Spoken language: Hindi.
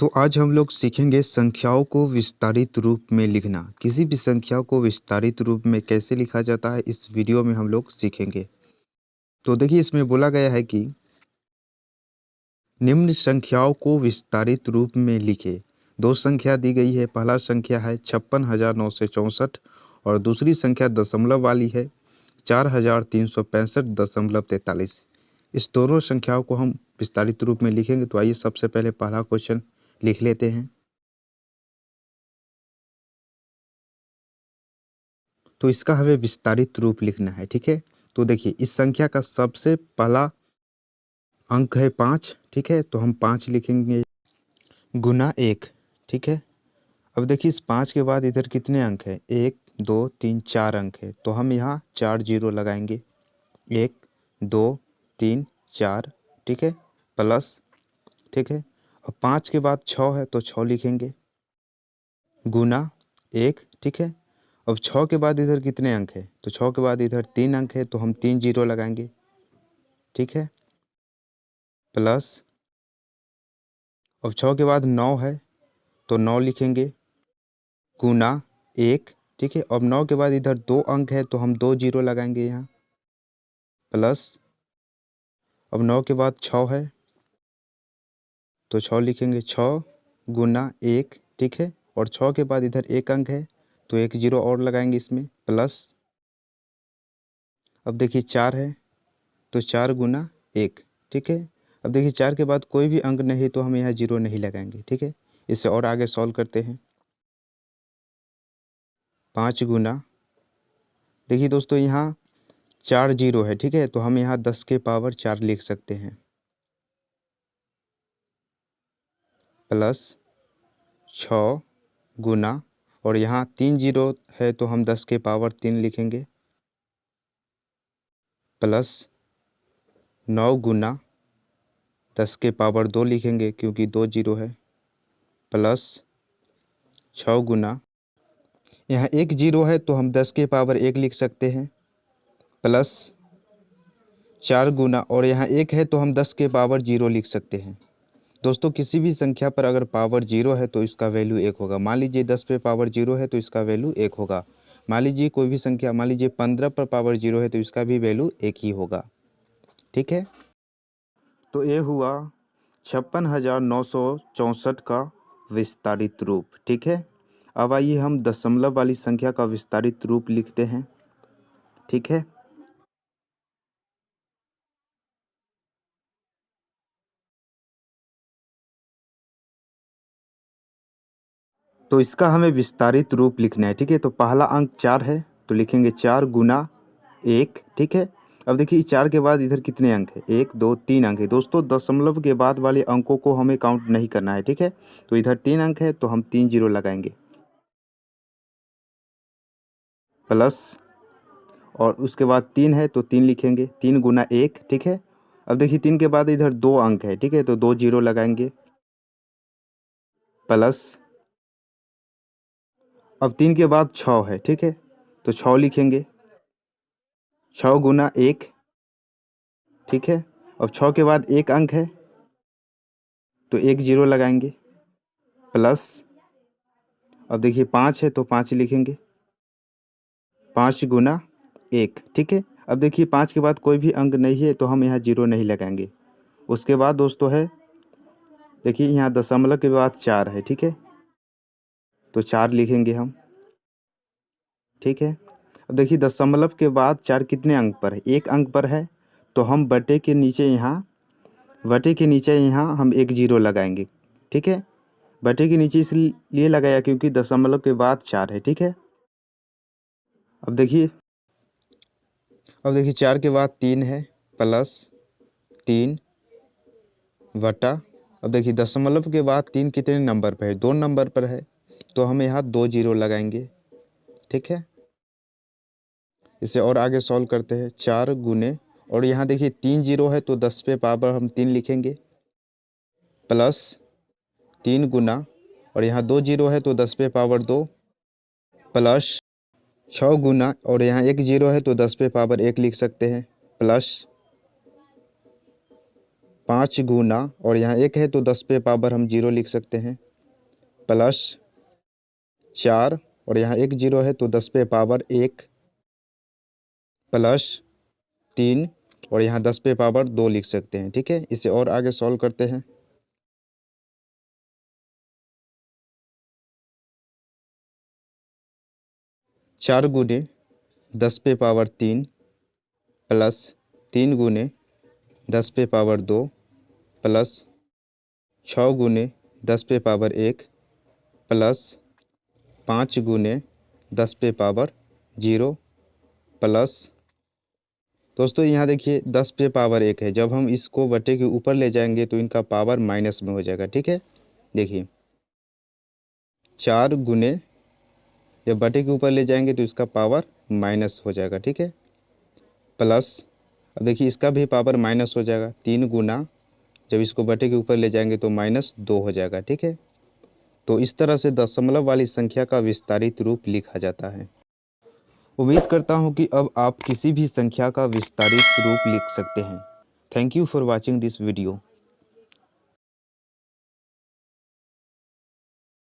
तो आज हम लोग सीखेंगे संख्याओं को विस्तारित रूप में लिखना। किसी भी संख्या को विस्तारित रूप में कैसे लिखा जाता है इस वीडियो में हम लोग सीखेंगे। तो देखिए इसमें बोला गया है कि निम्न संख्याओं को विस्तारित रूप में लिखे। दो संख्या दी गई है। पहला संख्या है 56,964 और दूसरी संख्या दशमलव वाली है 4,365.43। इस दोनों संख्याओं को हम विस्तारित रूप में लिखेंगे। तो आइए सबसे पहले पहला क्वेश्चन लिख लेते हैं। तो इसका हमें विस्तारित रूप लिखना है, ठीक है। तो देखिए इस संख्या का सबसे पहला अंक है 5, ठीक है। तो हम 5 लिखेंगे गुना 1, ठीक है। अब देखिए इस 5 के बाद इधर कितने अंक हैं? 1 2 3 4 अंक है। तो हम यहाँ 4 जीरो लगाएंगे। 1 2 3 4, ठीक है, प्लस, ठीक है। अब 5 के बाद 6 है तो 6 लिखेंगे गुना 1, ठीक है। अब 6 के बाद इधर कितने अंक है? तो 6 के बाद इधर 3 अंक है तो हम 3 जीरो लगाएंगे, ठीक है, प्लस। अब 6 के बाद 9 है तो 9 लिखेंगे गुना 1, ठीक है। अब 9 के बाद इधर 2 अंक है तो हम 2 जीरो लगाएंगे यहाँ, प्लस। अब 9 के बाद 6 है तो 6 लिखेंगे 6 गुना 1, ठीक है। और 6 के बाद इधर 1 अंक है तो 1 जीरो और लगाएंगे इसमें, प्लस। अब देखिए 4 है तो 4 गुना 1, ठीक है। अब देखिए 4 के बाद कोई भी अंक नहीं तो हम यहाँ जीरो नहीं लगाएंगे, ठीक है। इसे और आगे सॉल्व करते हैं। 5 गुना, देखिए दोस्तों यहाँ 4 जीरो है, ठीक है। तो हम यहाँ 10 के पावर 4 लिख सकते हैं, प्लस 6 गुना, और यहाँ 3 जीरो है तो हम 10 के पावर 3 लिखेंगे, प्लस 9 गुना 10 के पावर 2 लिखेंगे क्योंकि 2 जीरो है, प्लस 6 गुना, यहाँ 1 जीरो है तो हम 10 के पावर 1 लिख सकते हैं, प्लस 4 गुना, और यहाँ 1 है तो हम 10 के पावर 0 लिख सकते हैं। दोस्तों किसी भी संख्या पर अगर पावर 0 है तो इसका वैल्यू 1 होगा। मान लीजिए 10 पे पावर 0 है तो इसका वैल्यू 1 होगा। मान लीजिए कोई भी संख्या, मान लीजिए 15 पर पावर 0 है तो इसका भी वैल्यू 1 ही होगा, ठीक है। तो ये हुआ 56,964 का विस्तारित रूप, ठीक है। अब आइए हम दशमलव वाली संख्या का विस्तारित रूप लिखते हैं, ठीक है। तो इसका हमें विस्तारित रूप लिखना है, ठीक है। तो पहला अंक 4 है तो लिखेंगे 4 गुना 1, ठीक है। अब देखिए 4 के बाद इधर कितने अंक है? 1 2 3 अंक है। दोस्तों दशमलव के बाद वाले अंकों को हमें काउंट नहीं करना है, ठीक है। तो इधर 3 अंक है तो हम 3 जीरो लगाएंगे, प्लस। और उसके बाद 3 है तो 3 लिखेंगे, 3 गुना 1, ठीक है। अब देखिए 3 के बाद इधर 2 अंक है, ठीक है, तो 2 जीरो लगाएंगे, प्लस। अब 3 के बाद 6 है, ठीक है, तो 6 लिखेंगे, 6 गुना 1, ठीक है। अब 6 के बाद 1 अंक है तो 1 जीरो लगाएंगे, प्लस। अब देखिए 5 है तो 5 लिखेंगे, 5 गुना 1, ठीक है। अब देखिए 5 के बाद कोई भी अंक नहीं है तो हम यहाँ जीरो नहीं लगाएंगे। उसके बाद दोस्तों है, देखिए यहाँ दशमलव के बाद 4 है, ठीक है, तो 4 लिखेंगे हम, ठीक है। अब देखिए दशमलव के बाद 4 कितने अंक पर है? 1 अंक पर है तो हम बटे के नीचे यहाँ हम 1 जीरो लगाएंगे, ठीक है। बटे के नीचे इसलिए लगाया क्योंकि दशमलव के बाद 4 है, ठीक है। अब देखिए 4 के बाद 3 है, प्लस 3 बटा। अब देखिए दशमलव के बाद 3 कितने नंबर पर है? 2 नंबर पर है तो हम यहाँ 2 जीरो लगाएंगे, ठीक है। इसे और आगे सॉल्व करते हैं। 4 गुने, और यहाँ देखिए 3 जीरो है तो 10 पे पावर हम 3 लिखेंगे, प्लस 3 गुना, और यहाँ 2 जीरो है तो 10 पे पावर 2, प्लस 6 गुना, और यहाँ 1 जीरो है तो 10 पे पावर 1 लिख सकते हैं, प्लस 5 गुना, और यहाँ 1 है तो 10 पे पावर हम 0 लिख सकते हैं, प्लस 4, और यहाँ 1 0 है तो 10 पे पावर 1, प्लस 3, और यहाँ 10 पे पावर 2 लिख सकते हैं। ठीक है, इसे और आगे सॉल्व करते हैं। चार गुने 10 पे पावर 3 प्लस 3 गुने 10 पे पावर 2 प्लस 6 गुने 10 पे पावर 1 प्लस 5 गुने 10 पे पावर 0 प्लस, दोस्तों यहाँ देखिए 10 पे पावर 1 है, जब हम इसको बटे के ऊपर ले जाएंगे तो इनका पावर माइनस में हो जाएगा। ठीक है, देखिए 4 गुने, जब बटे के ऊपर ले जाएंगे तो इसका पावर माइनस हो जाएगा। ठीक है, प्लस, अब देखिए इसका भी पावर माइनस हो जाएगा, 3 गुना, जब इसको बटे के ऊपर ले जाएंगे तो -2 हो जाएगा। ठीक है, तो इस तरह से दशमलव वाली संख्या का विस्तारित रूप लिखा जाता है। उम्मीद करता हूँ कि अब आप किसी भी संख्या का विस्तारित रूप लिख सकते हैं। Thank you for watching this video.